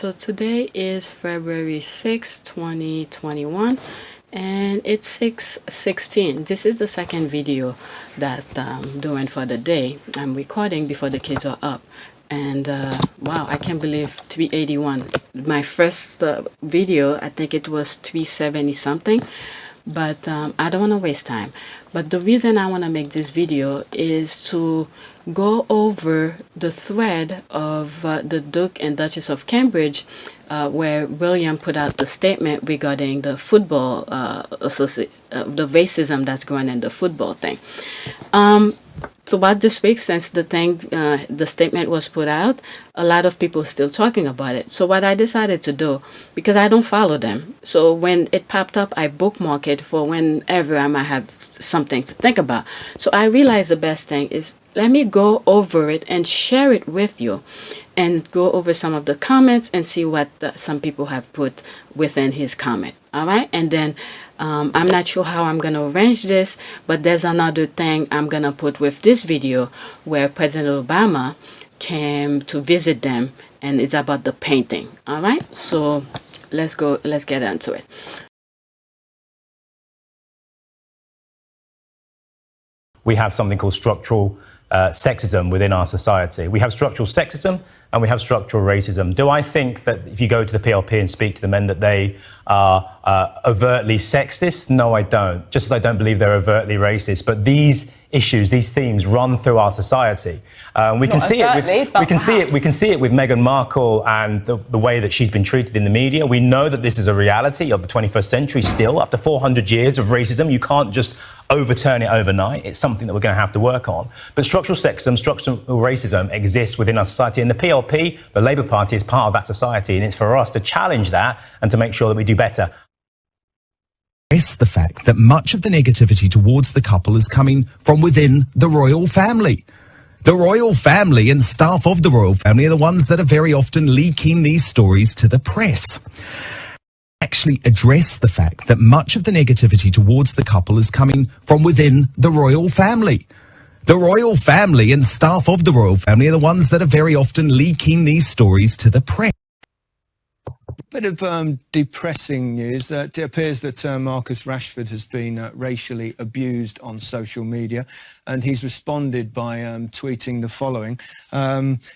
So today is February 6, 2021, and it's 6:16. This is the second video that I'm doing for the day. I'm recording before the kids are up. And wow, I can't believe 381. My first video, I think it was 370 something. But I don't want to waste time. But the reason I want to make this video is to go over the thread of the Duke and Duchess of Cambridge, where William put out the statement regarding the football the racism that's going in the football thing. So about this week, since the statement was put out, a lot of people are still talking about it. So what I decided to do, because I don't follow them, so when it popped up, I bookmark it for whenever I might have something to think about. So I realized the best thing is, let me go over it and share it with you, and go over some of the comments and see what some people have put within his comment. All right, and then I'm not sure how I'm going to arrange this, but there's another thing I'm going to put with this video where President Obama came to visit them, and it's about the painting. All right, so let's get into it. We have something called structural sexism within our society. We have structural sexism and we have structural racism. Do I think that if you go to the PLP and speak to the men that they are overtly sexist? No, I don't. Just as I don't believe they're overtly racist. But these issues, these themes run through our society. We can see it with Meghan Markle and the way that she's been treated in the media. We know that this is a reality of the 21st century still. After 400 years of racism, you can't just overturn it overnight. It's something that we're going to have to work on. But structural sexism, structural racism exists within our society, and the PLP, the Labour Party, is part of that society, and it's for us to challenge that and to make sure that we do better. It's the fact that much of the negativity towards the couple is coming from within the royal family. The royal family and staff of the royal family are the ones that are very often leaking these stories to the press. Actually address the fact that much of the negativity towards the couple is coming from within the royal family. The royal family and staff of the royal family are the ones that are very often leaking these stories to the press. Bit of depressing news. It appears that Marcus Rashford has been racially abused on social media, and he's responded by tweeting the following.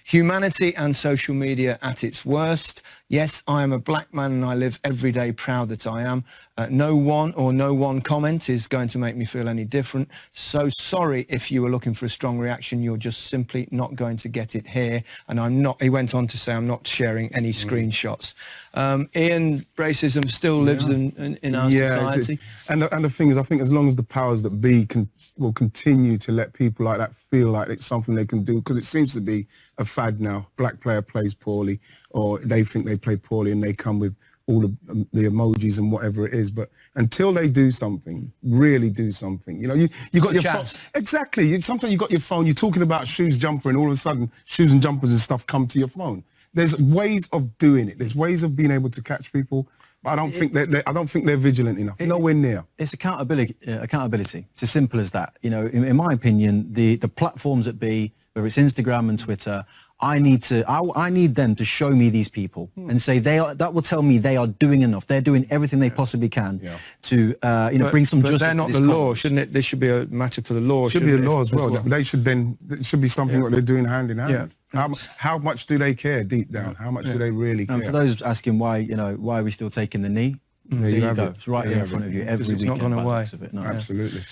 Humanity and social media at its worst. Yes, I am a black man and I live every day proud that I am. No one comment is going to make me feel any different. So sorry if you were looking for a strong reaction. You're just simply not going to get it here. And I'm not, he went on to say, I'm not sharing any screenshots. Ian, racism still lives in our society. And the thing is, I think as long as the powers that be will continue to let people like that feel like it's something they can do, because it seems to be a fad now. Black player plays poorly, or they think they play poorly, and they come with all the emojis and whatever it is. But until they do something, really do something, you know, you got your phone. Exactly. Sometimes you got your phone, you're talking about shoes, jumper, and all of a sudden shoes and jumpers and stuff come to your phone. There's ways of doing it. There's ways of being able to catch people. But I don't think they're vigilant enough. Nowhere near. It's accountability. It's as simple as that. You know, in my opinion, the platforms that be, whether it's Instagram and Twitter, I need them to show me these people and say that will tell me they are doing enough. They're doing everything they possibly can to bring some justice. But they're not the law, shouldn't it? This should be a matter for the law. Should be a law as well. They should then. It should be something that they're doing hand in hand. Yeah. How much do they care deep down? How much do they really care? And for those asking why are we still taking the knee? There you go. It's right here in front of you every weekend. It's not gone away. Absolutely.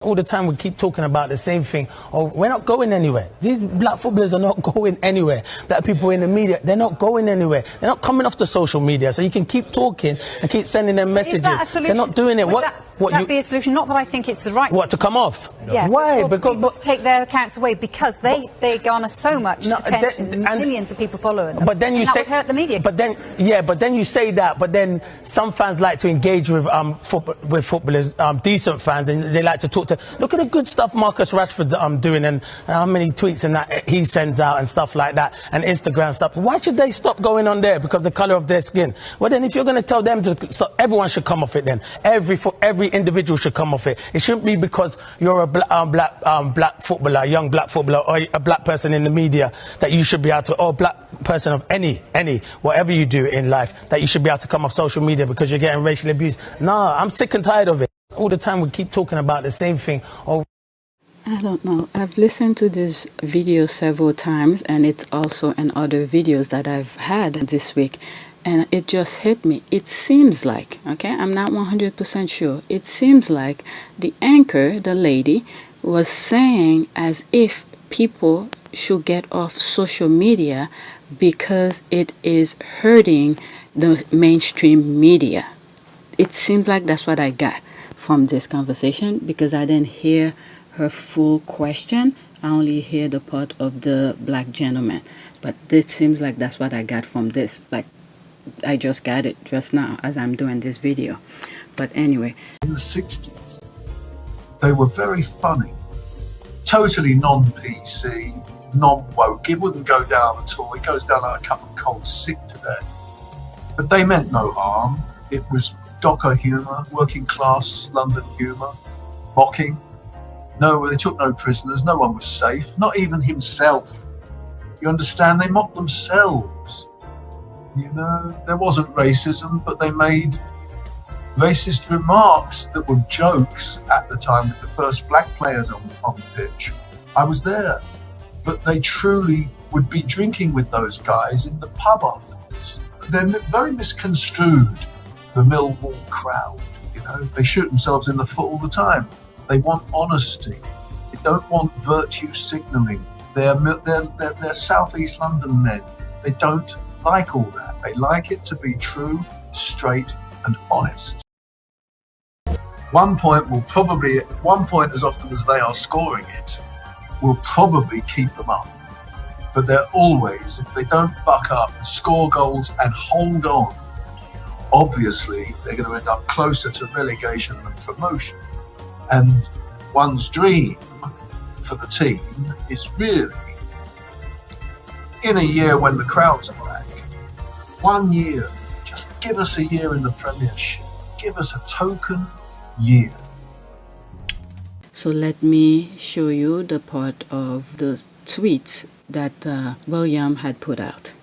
All the time we keep talking about the same thing. Oh, we're not going anywhere. These black footballers are not going anywhere. Black people in the media, they're not going anywhere. They're not coming off the social media. So you can keep talking and keep sending them messages. Is that a solution? They're not doing it. Would that be a solution? Not that I think it's the right. What, to come off? Yeah. Why? Because to take their accounts away, because they garner so much attention, and millions of people following them. But then you that say would hurt the media. But then you say that. But then some fans like to engage with footballers, decent fans, and they like to talk to. Look at the good stuff Marcus Rashford's doing, and how many tweets and that he sends out and stuff like that, and Instagram stuff. Why should they stop going on there? Because of the colour of their skin. Well, then if you're going to tell them to stop, everyone should come off it then. Every individual should come off it. It shouldn't be because you're a black footballer, a young black footballer, or a black person in the media that you should be able to, or a black person of any, whatever you do in life, that you should be able to come off social media because you're getting racially abused. Nah, I'm sick and tired of it. All the time we keep talking about the same thing. I don't know. I've listened to this video several times, and it's also in other videos that I've had this week, and it just hit me. It seems like, okay, I'm not 100% sure. It seems like the anchor, the lady, was saying as if people should get off social media because it is hurting the mainstream media. It seems like that's what I got from this conversation, because I didn't hear her full question. I only hear the part of the black gentleman. But this seems like that's what I got from this. Like, I just got it just now as I'm doing this video. But anyway. In the 60s, they were very funny. Totally non-PC, non-woke. It wouldn't go down at all. It goes down like a cup of cold sick today. But they meant no harm. It was docker humour, working class London humour, mocking. No, they took no prisoners. No one was safe. Not even himself. You understand? They mocked themselves. You know, there wasn't racism, but they made racist remarks that were jokes at the time with the first black players on the pitch. I was there. But they truly would be drinking with those guys in the pub afterwards. They're very misconstrued, the Millwall crowd. You know, they shoot themselves in the foot all the time. They want honesty. They don't want virtue signalling. They're South East London men. They don't like all that. They like it to be true, straight, and honest. One point, as often as they are scoring it, will probably keep them up. But they're always, if they don't buck up and score goals and hold on, obviously they're going to end up closer to relegation than promotion. And one's dream for the team is really, in a year when the crowds are back, 1 year, just give us a year in the Premiership. Give us a token year. So let me show you the part of the tweets that William had put out.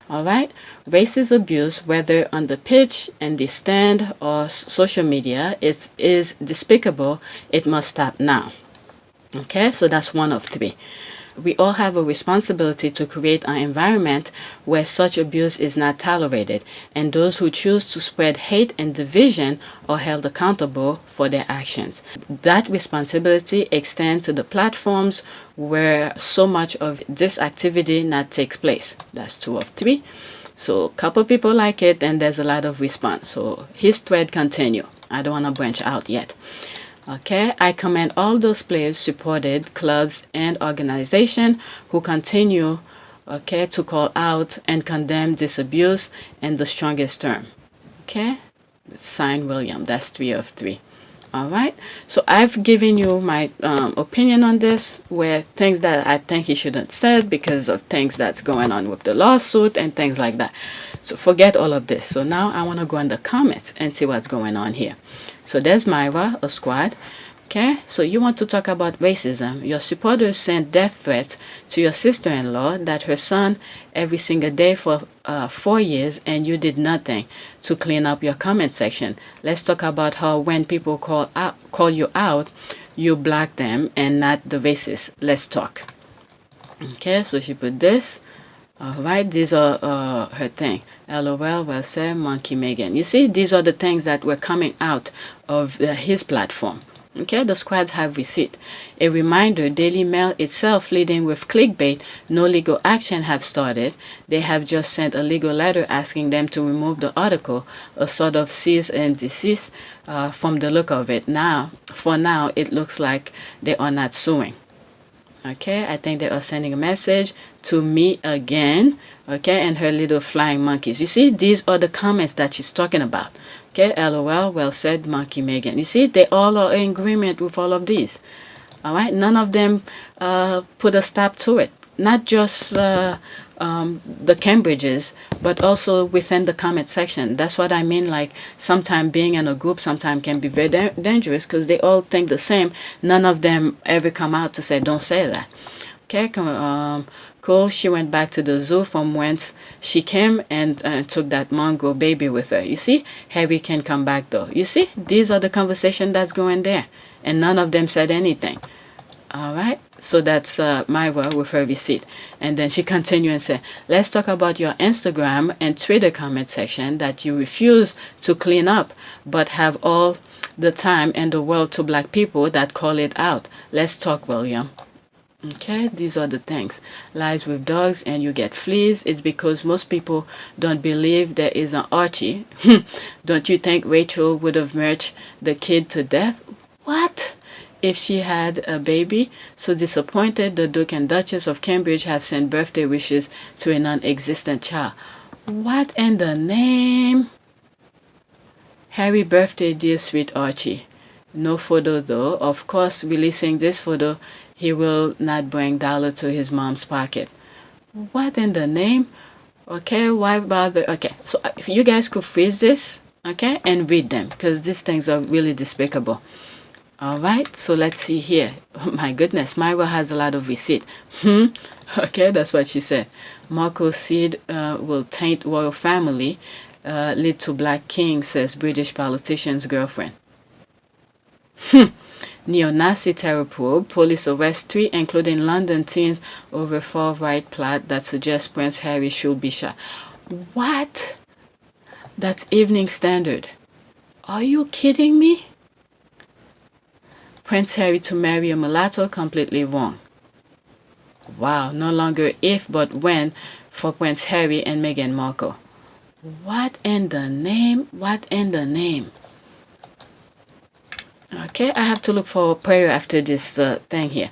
All right, racist abuse, whether on the pitch, in the stand, or social media, is despicable. It must stop now. Okay, so that's one of three. We all have a responsibility to create an environment where such abuse is not tolerated, and those who choose to spread hate and division are held accountable for their actions. That responsibility extends to the platforms where so much of this activity not takes place. That's 2 of 3. So a couple people like it, and there's a lot of response. So his thread continue. I don't want to branch out yet. Okay, I commend all those players, supported clubs and organizations who continue, okay, to call out and condemn this abuse in the strongest term. Okay, signed William. That's 3 of 3. All right, so I've given you my opinion on this, where things that I think he shouldn't said because of things that's going on with the lawsuit and things like that. So forget all of this. So now I want to go in the comments and see what's going on here. So there's Myra, a squad. Okay, so you want to talk about racism. Your supporters sent death threats to your sister-in-law that her son every single day for 4 years, and you did nothing to clean up your comment section. Let's talk about how when people call you out, you block them and not the racist. Let's talk. Okay, so she put this. All right, these are her thing. LOL, well said, Monkey Megan. You see, these are the things that were coming out of his platform. Okay, the squads have receipt. A reminder, Daily Mail itself leading with clickbait, no legal action have started. They have just sent a legal letter asking them to remove the article, a sort of cease and desist from the look of it. Now, for now, it looks like they are not suing. Okay, I think they are sending a message to me again. Okay, and her little flying monkeys. You see, these are the comments that she's talking about. Okay, LOL, well said, Monkey Megan. You see, they all are in agreement with all of these. All right, none of them put a stop to it. not just the Cambridges, but also within the comment section. That's what I mean. Like, sometimes being in a group sometimes can be very dangerous because they all think the same. None of them ever come out to say, don't say that. Okay, cool. She went back to the zoo from whence she came and took that mongrel baby with her. You see, Harry can come back though. You see, these are the conversation that's going there, and none of them said anything. All right, so that's Myra with her receipt. And then she continued and said, let's talk about your Instagram and Twitter comment section that you refuse to clean up, but have all the time in the world to black people that call it out. Let's talk, William. Okay, these are the things. Lies with dogs and you get fleas. It's because most people don't believe there is an Archie. Don't you think Rachel would have murdered the kid to death? What? If she had a baby? So disappointed, the Duke and Duchess of Cambridge have sent birthday wishes to a non-existent child. What in the name? Happy birthday, dear sweet Archie. No photo though. Of course, releasing this photo, he will not bring dollar to his mom's pocket. What in the name? Okay, why bother? Okay, so if you guys could freeze this, okay, and read them, because these things are really despicable. All right, so let's see here. Oh my goodness, Myra has a lot of receipt. Okay, that's what she said. Marco's seed will taint royal family, lead to black king, says British politician's girlfriend. Neo-Nazi terror probe. Police arrest 3, including London teens, over far-right plot that suggests Prince Harry should be shot. What? That's Evening Standard. Are you kidding me? Prince Harry to marry a mulatto, completely wrong. Wow, no longer if but when for Prince Harry and Meghan Markle. What in the name? What in the name? Okay, I have to look for prayer after this thing here.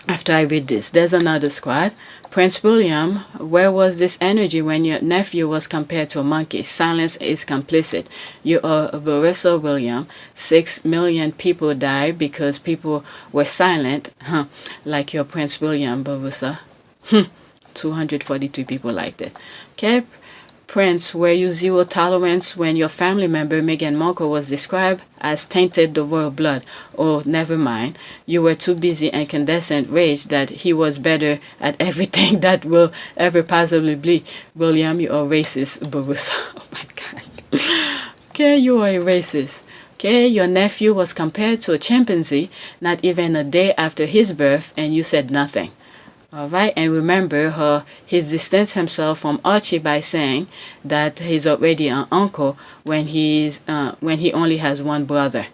After I read this, there's another squad. Prince William, where was this energy when your nephew was compared to a monkey? Silence is complicit. You are Barissa William. 6 million people died because people were silent. Like your Prince William, Barissa. 243 people liked it. Okay, Prince, were you zero tolerance when your family member Meghan Markle was described as tainted the royal blood? Oh, never mind. You were too busy incandescent rage that he was better at everything that will ever possibly be. William, you are racist, Barissa. Oh my God. Okay, you are a racist. Okay, your nephew was compared to a chimpanzee not even a day after his birth, and you said nothing. All right, and remember he's distanced himself from Archie by saying that he's already an uncle when he only has one brother.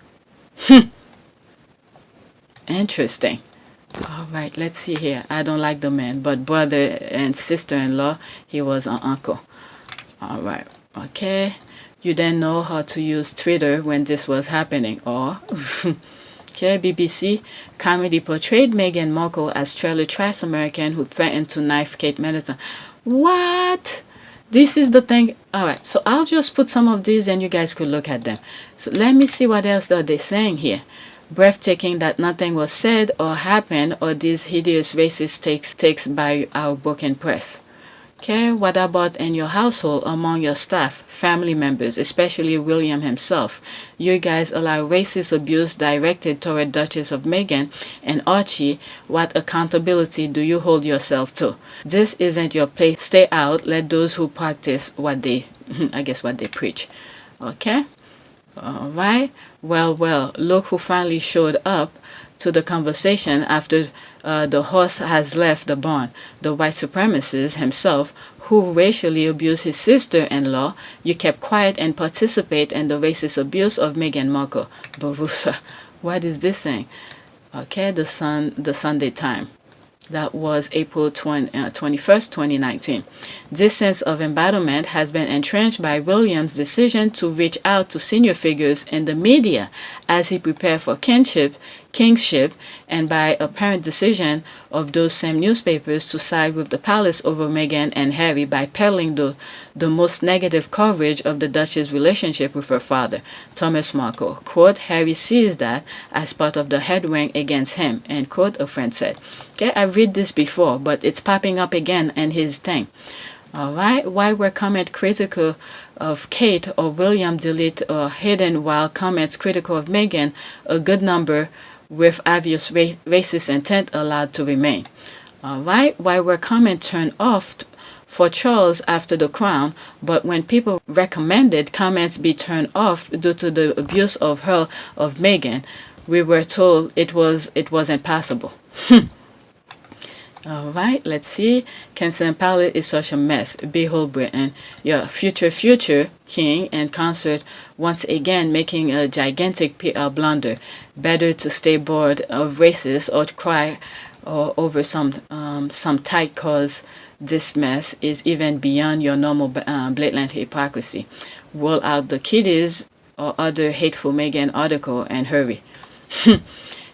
Interesting. All right, let's see here. I don't like the man, but brother and sister-in-law, he was an uncle. All right, okay. You didn't know how to use Twitter when this was happening, or... Okay, BBC comedy portrayed Meghan Markle as trailer trash American who threatened to knife Kate Middleton. What? This is the thing. All right, so I'll just put some of these and you guys could look at them. So let me see what else are they saying here. Breathtaking that nothing was said or happened or these hideous racist takes by our broken press. Okay, what about in your household, among your staff, family members, especially William himself? You guys allow racist abuse directed toward Duchess of Meghan and Archie. What accountability do you hold yourself to? This isn't your place. Stay out. Let those who practice what they, what they preach. Okay? All right. Well, look who finally showed up to the conversation after the horse has left the barn. The white supremacist himself, who racially abused his sister-in-law. You kept quiet and participate in the racist abuse of Meghan Markle. Barusa, what is this saying? Okay, the Sunday Time. That was April 21st, 2019. This sense of embattlement has been entrenched by William's decision to reach out to senior figures in the media as he prepared for kinship kingship, and by apparent decision of those same newspapers to side with the palace over Meghan and Harry by peddling the most negative coverage of the Duchess' relationship with her father, Thomas Markle. Quote, Harry sees that as part of the headwind against him, end quote, a friend said. Okay, I've read this before, but it's popping up again in his thing. All right, why were comments critical of Kate or William delete or hidden, while comments critical of Meghan, a good number with obvious racist intent, allowed to remain? All right, why were comments turned off for Charles after the crown, but when people recommended comments be turned off due to the abuse of her of Meghan, we were told it wasn't possible. All right, let's see. Kensington Palace is such a mess. Behold, Britain, your future king and consort once again making a gigantic PR blunder. Better to stay bored of racists or to cry over some tight cause. This mess is even beyond your normal blatant hypocrisy. Roll out the kiddies or other hateful Meghan article and hurry.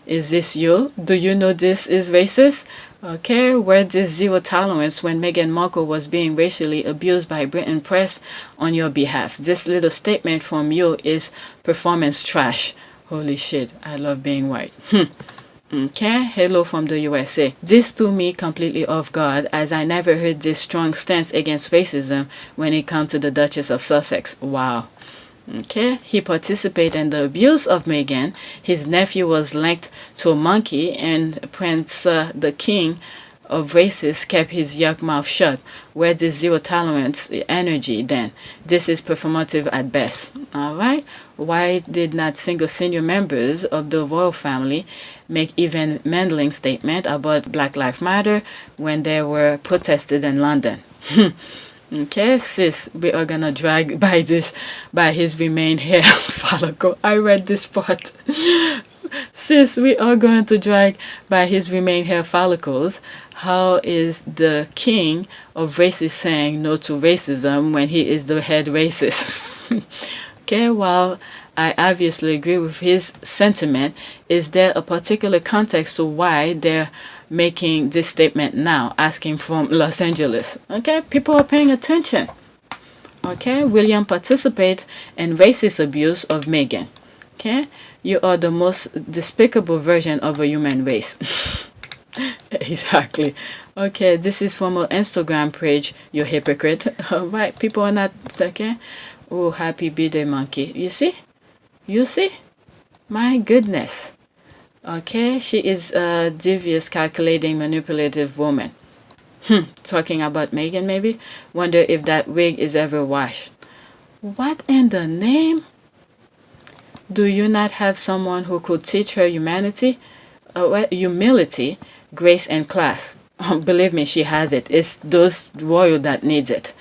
Is this you? Do you know this is racist? Okay, where this zero tolerance when Meghan Markle was being racially abused by Britain press on your behalf? This little statement from you is performance trash. Holy shit, I love being white. Okay, hello from the USA. This threw me completely off guard, as I never heard this strong stance against racism when it comes to the Duchess of Sussex. Wow. Okay, he participated in the abuse of Meghan. His nephew was linked to a monkey, and Prince the King of racists kept his yuck mouth shut. Where this zero tolerance energy then? This is performative at best. All right. Why did not single senior members of the royal family make even meddling statement about Black Lives Matter when they were protested in London? Okay, sis, we are gonna drag by his remain hair follicle. I read this part. Sis, we are going to drag by his remain hair follicles. How is the king of racists saying no to racism when he is the head racist? Okay, while I obviously agree with his sentiment, is there a particular context to why they're making this statement now, asking from Los Angeles? Okay, people are paying attention. Okay, William participated in racist abuse of Meghan. Okay, you are the most despicable version of a human race. Exactly. Okay, this is from an Instagram page, you hypocrite. All right, people are not, okay. Oh, happy birthday, monkey. You see? You see? My goodness. Okay, she is a devious, calculating, manipulative woman. Talking about Meghan, maybe? Wonder if that wig is ever washed. What in the name? Do you not have someone who could teach her humility, grace, and class? Believe me, she has it. It's those royal that needs it.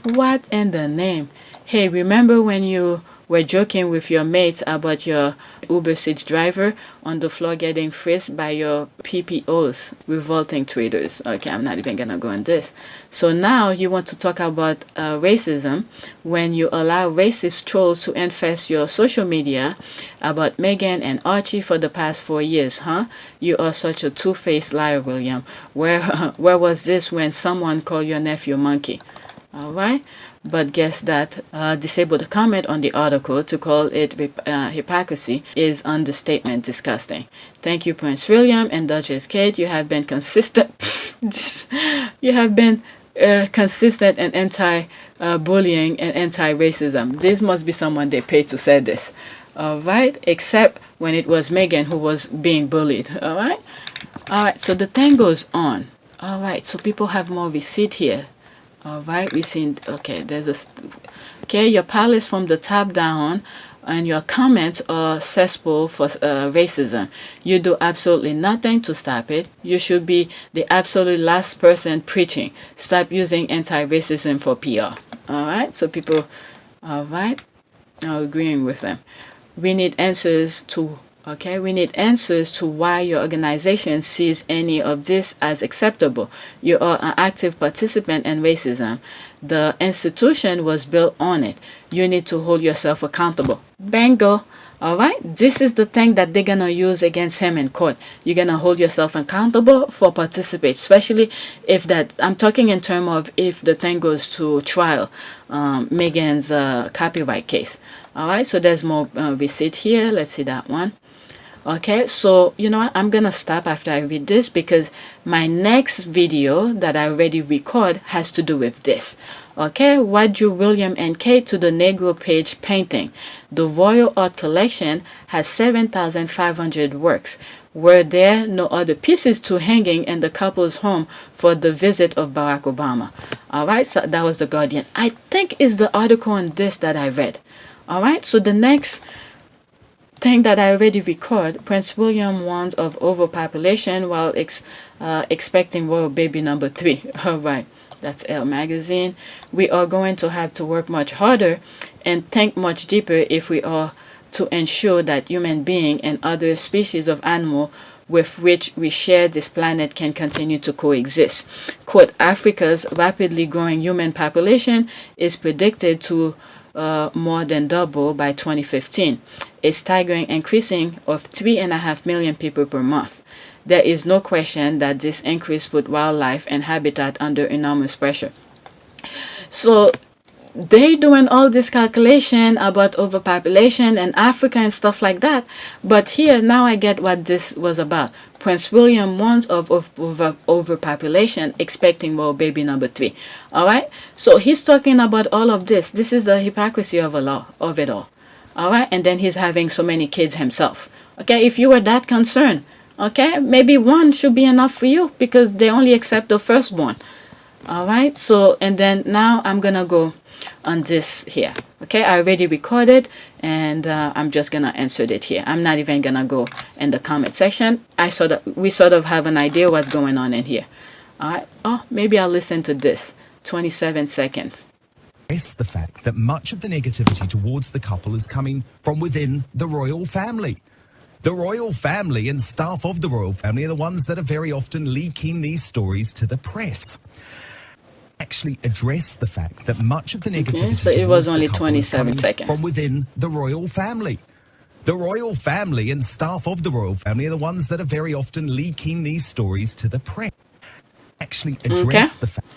What in the name? Hey, remember when you were joking with your mates about your Uber Seats driver on the floor getting frisked by your PPOs, revolting tweeters? Okay, I'm not even gonna go on this. So now you want to talk about racism when you allow racist trolls to infest your social media about Meghan and Archie for the past 4 years, huh? You are such a two-faced liar, William. Where was this when someone called your nephew monkey? All right. But guess that disable the comment on the article. To call it hypocrisy is understatement. Disgusting. Thank you, Prince William and Duchess Kate. You have been consistent. You have been consistent and anti-bullying and anti-racism. This must be someone they paid to say this. All right. Except when it was Meghan who was being bullied. All right. All right. So the thing goes on. All right. So people have more receipt here. All right, we seen, okay, okay, your palace from the top down, and your comments are cesspool for racism. You do absolutely nothing to stop it. You should be the absolute last person preaching. Stop using anti-racism for PR. All right, so people, all right, are agreeing with them. We need answers to why your organization sees any of this as acceptable. You are an active participant in racism. The institution was built on it. You need to hold yourself accountable. Bingo. All right, this is the thing that they're gonna use against him in court. You're gonna hold yourself accountable for participate, especially if that, I'm talking in terms of if the thing goes to trial, Megan's copyright case. All right, so there's more receipt here. Let's see that one. Okay, so you know what, I'm gonna stop after I read this because my next video that I already record has to do with this. Okay, what drew William and Kate to the Negro page painting? The Royal Art Collection has 7,500 works. Were there no other pieces to hanging in the couple's home for the visit of Barack Obama? All right, so that was the Guardian. I think is the article on this that I read. All right, so the next thing that I already record, Prince William warns of overpopulation while expecting royal baby number 3. All right, that's Elle magazine. We are going to have to work much harder and think much deeper if we are to ensure that human being and other species of animal with which we share this planet can continue to coexist. Quote, Africa's rapidly growing human population is predicted to more than double by 2015, a staggering increasing of 3.5 million people per month. There is no question that this increase put wildlife and habitat under enormous pressure. So they doing all this calculation about overpopulation and Africa and stuff like that, but here now I get what this was about. Prince William warns of overpopulation, expecting royal baby number 3. All right, so he's talking about all of this. This is the hypocrisy of it all. All right, and then he's having so many kids himself. Okay, if you were that concerned, okay, maybe one should be enough for you because they only accept the firstborn. All right, so and then now I'm gonna go on this here. Okay, I already recorded and I'm just gonna insert it here. I'm not even gonna go in the comment section. We sort of have an idea what's going on in here. All right, oh, maybe I'll listen to this. 27 seconds. It's the fact that much of the negativity towards the couple is coming from within the royal family. The royal family and staff of the royal family are the ones that are very often leaking these stories to the press. Actually address the fact that much of the negativity okay, so it was only 27 seconds from within the royal family. The royal family and staff of the royal family are the ones that are very often leaking these stories to the press. Actually address the fact.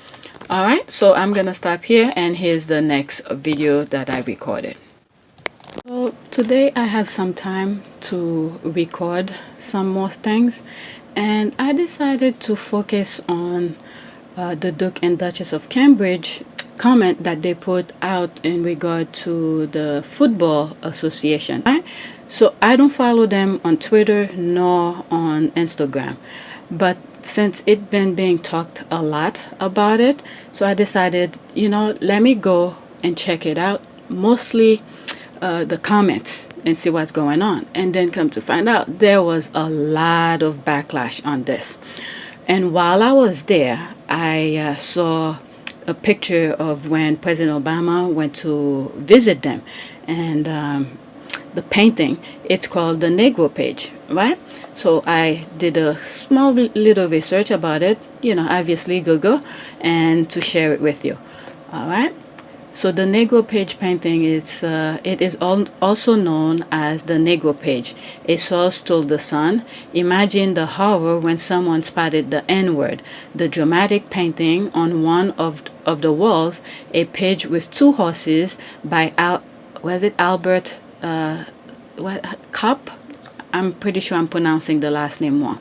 All right, so I'm gonna stop here and here's the next video that I recorded. So today I have some time to record some more things and I decided to focus on the Duke and Duchess of Cambridge comment that they put out in regard to the Football Association. Right? So I don't follow them on Twitter nor on Instagram, but since it's been being talked a lot about it, so I decided, you know, let me go and check it out, mostly the comments and see what's going on, and then come to find out there was a lot of backlash on this. And while I was there, I saw a picture of when President Obama went to visit them. And the painting, it's called the Negro page, right? So I did a small little research about it, you know, obviously Google, and to share it with you. All right. So the Negro page painting is it is also known as the Negro page. A source told The Sun, imagine the horror when someone spotted the N-word. The dramatic painting on one of the walls, a page with 2 horses by Albert Kopp? I'm pretty sure I'm pronouncing the last name wrong.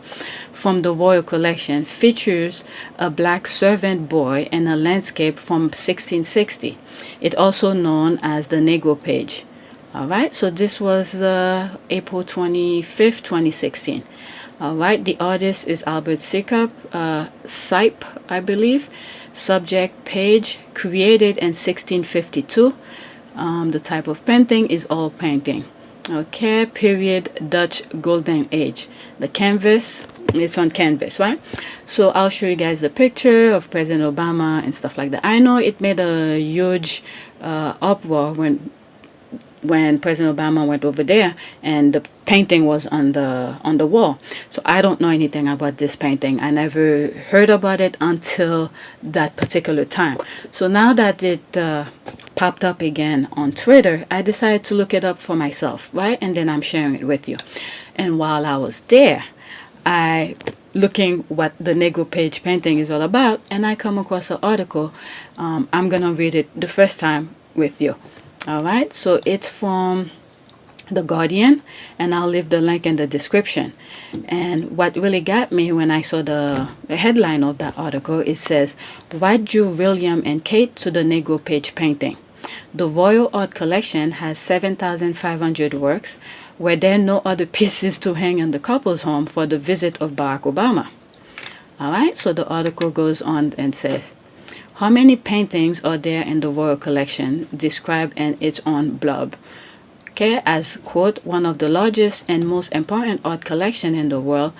From the Royal Collection, features a black servant boy and a landscape from 1660. It also known as the Negro page. All right, so this was April 25th, 2016. All right, the artist is Albert Sipe, I believe. Subject page created in 1652. The type of painting is oil painting. Okay, period Dutch Golden Age. The canvas, it's on canvas, right? So I'll show you guys the picture of President Obama and stuff like that. I know it made a huge uproar when President Obama went over there and the painting was on the wall. So I don't know anything about this painting. I never heard about it until that particular time. So now that it popped up again on Twitter, I decided to look it up for myself, right? And then I'm sharing it with you. And while I was there, I looking what the Negro page painting is all about, and I come across an article. I'm gonna read it the first time with you. All right, so it's from The Guardian, and I'll leave the link in the description. And what really got me when I saw the headline of that article, it says, "What drew William and Kate to the Negro page painting? The Royal Art Collection has 7,500 works. Were there no other pieces to hang in the couple's home for the visit of Barack Obama?" All right, so the article goes on and says, "How many paintings are there in the Royal Collection?" described in its own blurb. Okay, as, quote, "one of the largest and most important art collection in the world,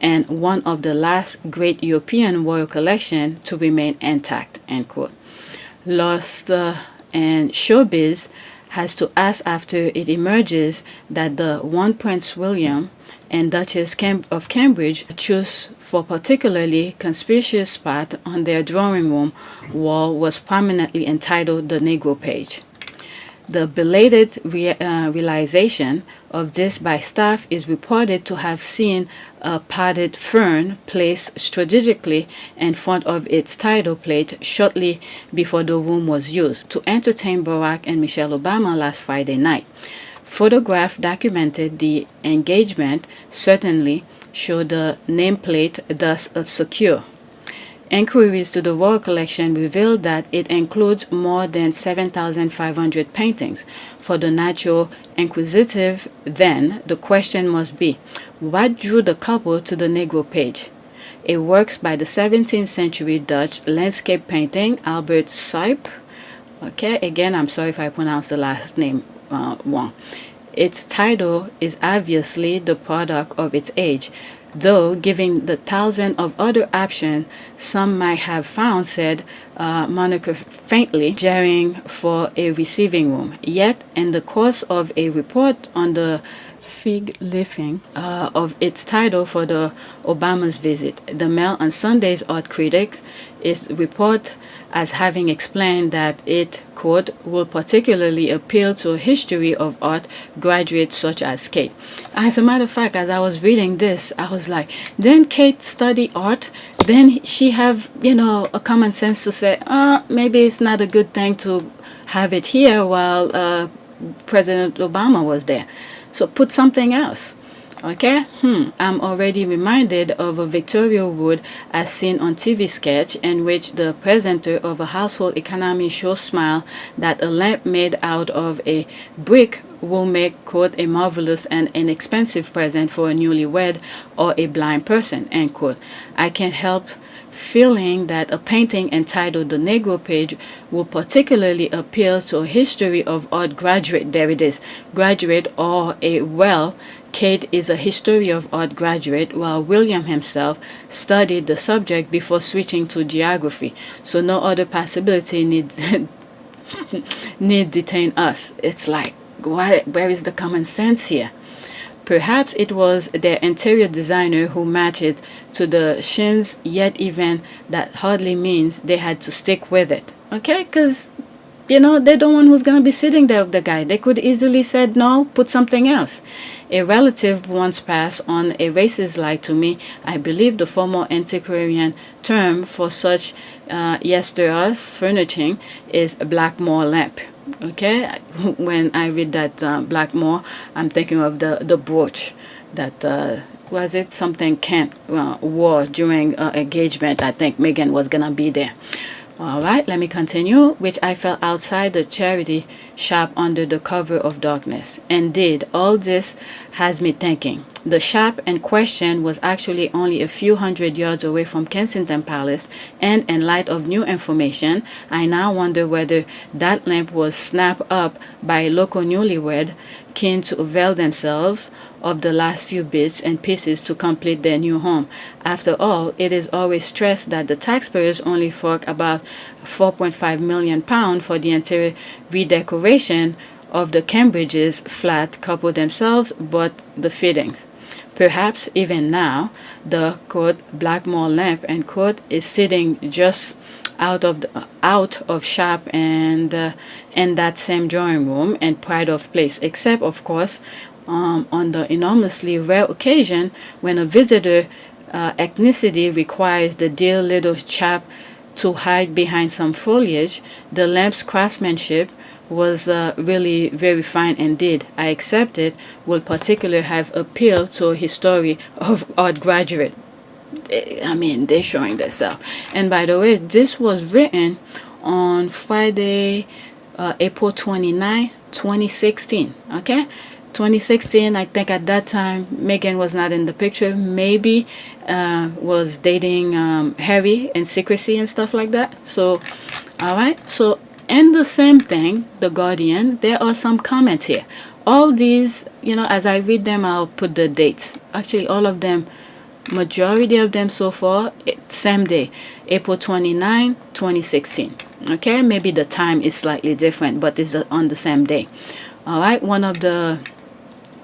and one of the last great European royal collection to remain intact," end quote. Lost and Showbiz has to ask after it emerges that the one Prince William and Duchess of Cambridge chose for particularly conspicuous spot on their drawing room wall was prominently entitled "The Negro Page." The belated realization of this by staff is reported to have seen a potted fern placed strategically in front of its title plate shortly before the room was used to entertain Barack and Michelle Obama last Friday night. Photograph documented the engagement certainly show the nameplate thus obscure. Inquiries to the Royal Collection revealed that it includes more than 7,500 paintings. For the natural inquisitive, then, the question must be, what drew the couple to the Negro page? It works by the 17th century Dutch landscape painting Albert Suyp. Okay, again, I'm sorry if I pronounce the last name wrong. Its title is obviously the product of its age, though given the thousand of other options some might have found, said Monica faintly, jeering for a receiving room. Yet, in the course of a report on the fig leafing of its title for the Obama's visit, the Mail on Sunday's art critics is report as having explained that it, quote, will particularly appeal to a history of art graduates such as Kate. As a matter of fact, as I was reading this, I was like, didn't Kate study art? Then she have, a common sense to say, maybe it's not a good thing to have it here while President Obama was there. So put something else. Okay, I'm already reminded of a Victoria Wood as seen on TV sketch in which the presenter of a household economy show smile that a lamp made out of a brick will make, quote, a marvelous and inexpensive present for a newlywed or a blind person, end quote. I can't help feeling that a painting entitled The Negro Page will particularly appeal to a history of art graduate, there it is, graduate or Kate is a history of art graduate, while William himself studied the subject before switching to geography. So no other possibility need detain us. It's like, where is the common sense here? Perhaps it was their interior designer who matched it to the shins, yet even that hardly means they had to stick with it. Okay, because they're the one who's going to be sitting there with the guy. They could easily said, no, put something else. A relative once passed on a racist lie to me. I believe the former antiquarian term for such yesteryear's furnishing is Blackmore lamp. Okay, when I read that Blackmore, I'm thinking of the brooch that was it something Kent wore during engagement. I think Meghan was gonna be there. All right, let me continue. Which I felt outside the charity shop under the cover of darkness. Indeed, all this has me thinking. The shop in question was actually only a few hundred yards away from Kensington Palace, and in light of new information, I now wonder whether that lamp was snapped up by a local newlywed keen to avail themselves of the last few bits and pieces to complete their new home. After all, it is always stressed that the taxpayers only fork about £4.5 million for the interior redecoration of the Cambridge's flat couple themselves, but the fittings. Perhaps even now, the, quote, Blackmore lamp, end quote, is sitting just out of shop and in that same drawing room and pride of place, except of course on the enormously rare occasion when a visitor ethnicity requires the dear little chap to hide behind some foliage. The lamp's craftsmanship was really very fine indeed. I accept it will particularly have appeal to a history of art graduate. I mean, they're showing themselves. And by the way, this was written on Friday, April 29, 2016. Okay? 2016, I think at that time, Meghan was not in the picture. Maybe was dating Harry in secrecy and stuff like that. So, all right. So, and the same thing, The Guardian, there are some comments here. All these, you know, as I read them, I'll put the dates. Actually, all of them, majority of them so far, it's same day, April 29, 2016. Okay, maybe the time is slightly different, but it's on the same day. All right, one of the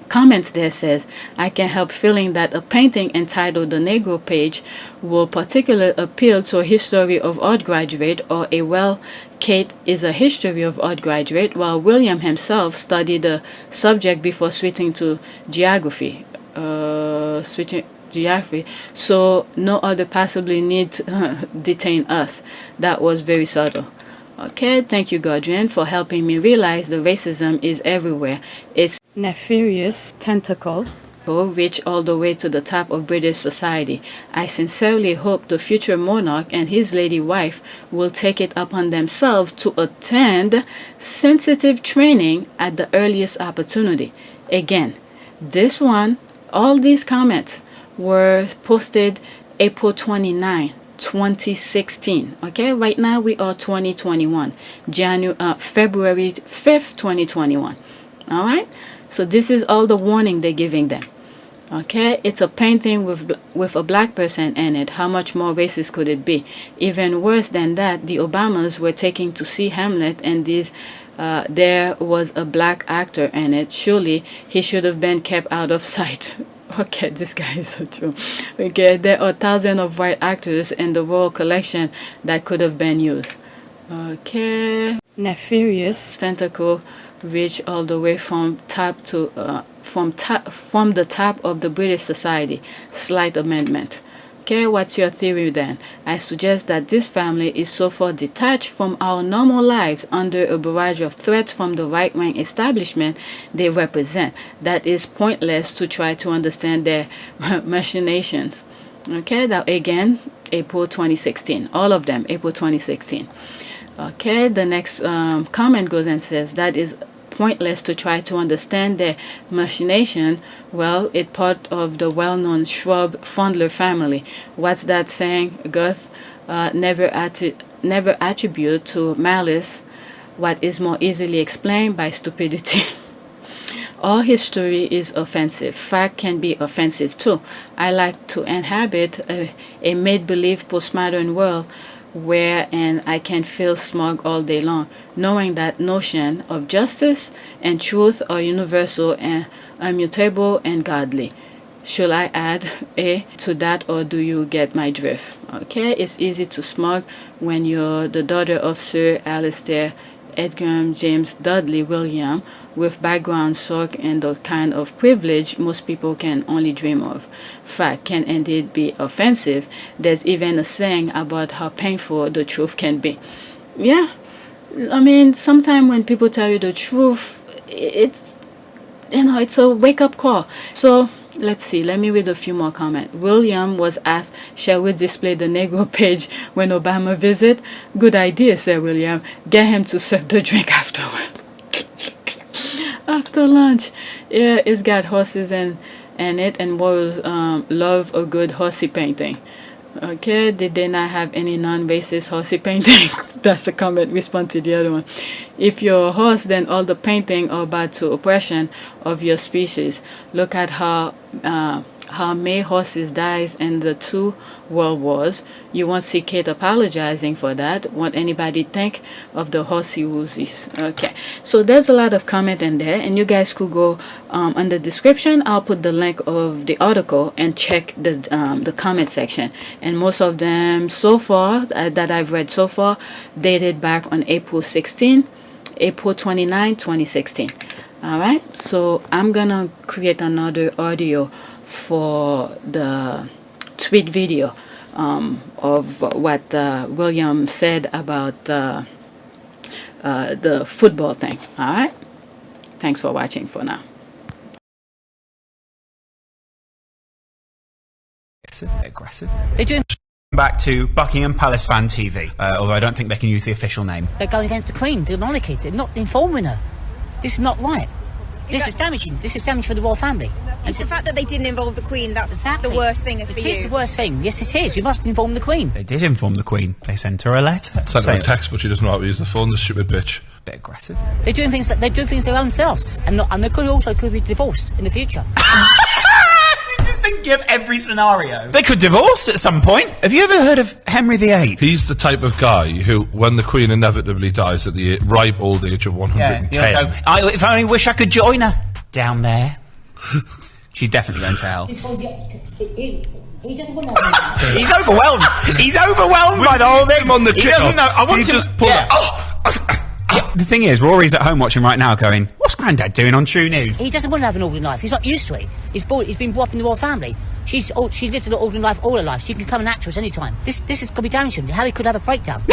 comments there says, I can't help feeling that a painting entitled The Negro Page will particularly appeal to a history of art graduate, or a Kate is a history of art graduate, while William himself studied the subject before switching to geography. So no other possibly need to detain us. That was very subtle. Okay, thank you, Guardian, for helping me realize the racism is everywhere. Its nefarious tentacle reach all the way to the top of British society. I sincerely hope the future monarch and his lady wife will take it upon themselves to attend sensitive training at the earliest opportunity. Again, this one, all these comments were posted April 29, 2016. Okay, right now we are 2021, February 5th, 2021. All right, so this is all the warning they're giving them. Okay, it's a painting with a black person in it. How much more racist could it be? Even worse than that, the Obamas were taking to see Hamlet, and there was a black actor in it. Surely he should have been kept out of sight. Okay, this guy is so true. Okay, there are thousands of white actors in the royal collection that could have been used. Okay, nefarious tentacle reach all the way from the top of the British society. Slight amendment. Okay, what's your theory then? I suggest that this family is so far detached from our normal lives under a barrage of threats from the right-wing establishment they represent that is pointless to try to understand their machinations. Okay, that again, April 2016. All of them, April 2016. Okay, the next comment goes and says that is pointless to try to understand their machination. Well, it's part of the well-known shrub fondler family. What's that saying? Goth never attribute to malice what is more easily explained by stupidity. All history is offensive. Fact can be offensive too. I like to inhabit a make-believe postmodern world wherein I can feel smug all day long, knowing that notion of justice and truth are universal and immutable and godly. Should I add a to that, or do you get my drift? Okay, it's easy to smug when you're the daughter of Sir Alistair Edgar James Dudley William, with background soak and the kind of privilege most people can only dream of. Fact can indeed be offensive. There's even a saying about how painful the truth can be. Yeah, I mean, sometimes when people tell you the truth, it's a wake-up call. So let's see, let me read a few more comments. William was asked, shall we display the Negro page when Obama visit? Good idea, said William. Get him to serve the drink afterward. After lunch. Yeah, it's got horses in it, and royals love a good horsey painting. Okay, did they not have any non-racist horsey painting? That's a comment response to the other one. If you're a horse, then all the painting are bad to oppression of your species. Look at how how male horses dies in the 2 world wars. You won't see Kate apologizing for that. Won't anybody think of the horsey woosies? Okay, so there's a lot of comment in there, and you guys could go on the description. I'll put the link of the article and check the comment section. And most of them so far that I've read so far dated back on April 29, 2016. All right, so I'm gonna create another audio for the tweet video of what William said about the football thing. All right, thanks for watching for now. Aggressive. They're doing back to Buckingham Palace Fan TV, although I don't think they can use the official name. They're going against the Queen, the monarchy. They're not informing her. This is not right. This is damaging. This is damage for the royal family. And the fact that they didn't involve the Queen, that's the worst thing for you. It is the worst thing. Yes, it is. You must inform the Queen. They did inform the Queen. They sent her a letter. Sent her a text, but she doesn't know how to use the phone, the stupid bitch. Bit aggressive. They do things their own selves, and they could be divorced in the future. Just think of every scenario. They could divorce at some point. Have you ever heard of Henry VIII? He's the type of guy who, when the Queen inevitably dies at the ripe old age of 110... if I only wish I could join her down there. She's definitely going to hell. He doesn't want to have He's overwhelmed. He's overwhelmed by the whole thing. On the he doesn't know. I want to... The thing is, Rory's at home watching right now going, what's Grandad doing on True News? He doesn't want to have an ordinary life. He's not used to it. He's been brought up in the royal family. She's lived an ordinary life all her life. She can become an actress any time. This is going to be damaging. Harry could have a breakdown.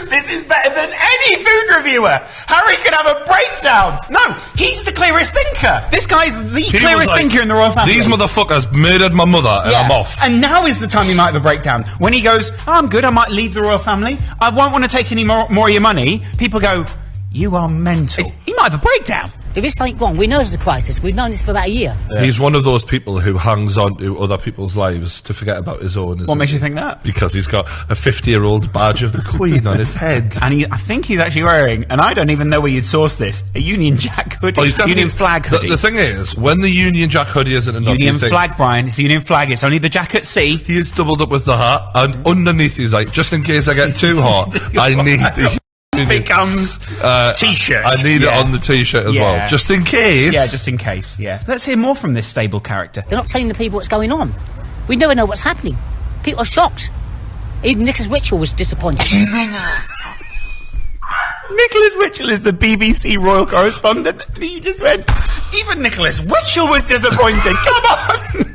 This is better than any food reviewer. Harry could have a breakdown. No, he's the clearest thinker. This guy's the clearest thinker in the royal family. These motherfuckers murdered my mother and I'm off. And now is the time he might have a breakdown. When he goes, oh, I'm good, I might leave the royal family. I won't want to take any more of your money. People go, you are mental. He might have a breakdown. There is something wrong. We know there's a crisis. We've known this for about a year. Yeah. He's one of those people who hangs on to other people's lives to forget about his own. What makes you think that? Because he's got a 50-year-old badge of the Queen on his head. And I think he's actually wearing, and I don't even know where you'd source this, a Union Jack hoodie. Union flag hoodie. The thing is, when the Union Jack hoodie isn't enough... Union flag, Brian. It's the Union flag. It's only the Jack at sea. He is doubled up with the hat, and underneath he's like, just in case I get too hot, I need the... becomes t-shirt. I need it on the t-shirt as well, just in case. Yeah, just in case. Yeah. Let's hear more from this stable character. They're not telling the people what's going on. We never know what's happening. People are shocked. Even Nicholas Witchell was disappointed. Nicholas Witchell is the BBC royal correspondent. He just went. Even Nicholas Witchell was disappointed. Come on.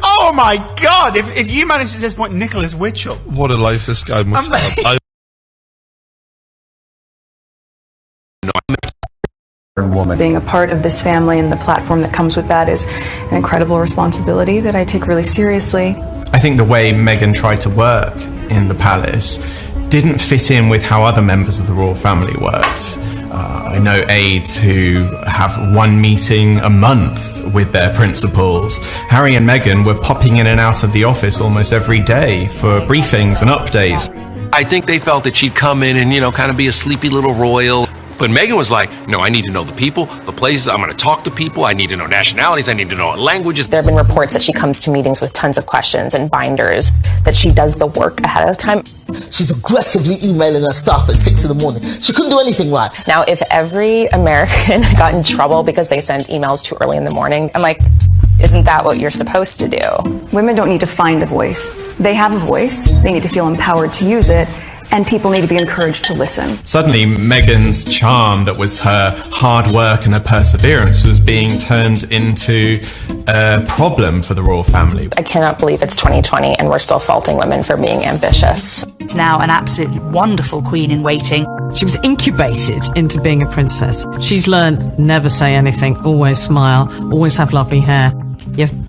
Oh my God! If you managed to disappoint Nicholas Witchell, what a life this guy must have. Woman. Being a part of this family and the platform that comes with that is an incredible responsibility that I take really seriously. I think the way Meghan tried to work in the palace didn't fit in with how other members of the royal family worked. I know aides who have one meeting a month with their principals. Harry and Meghan were popping in and out of the office almost every day for briefings and updates. I think they felt that she'd come in and, kind of be a sleepy little royal. But Meghan was like, no, I need to know the people, the places, I'm going to talk to people, I need to know nationalities, I need to know languages. There have been reports that she comes to meetings with tons of questions and binders, that she does the work ahead of time. She's aggressively emailing her staff at 6 in the morning. She couldn't do anything right. Now, if every American got in trouble because they send emails too early in the morning, I'm like, isn't that what you're supposed to do? Women don't need to find a voice. They have a voice. They need to feel empowered to use it. And people need to be encouraged to listen. Suddenly, Meghan's charm, that was her hard work and her perseverance, was being turned into a problem for the royal family. I cannot believe it's 2020 and we're still faulting women for being ambitious. She's now an absolutely wonderful queen in waiting. She was incubated into being a princess. She's learned never say anything, always smile, always have lovely hair. You have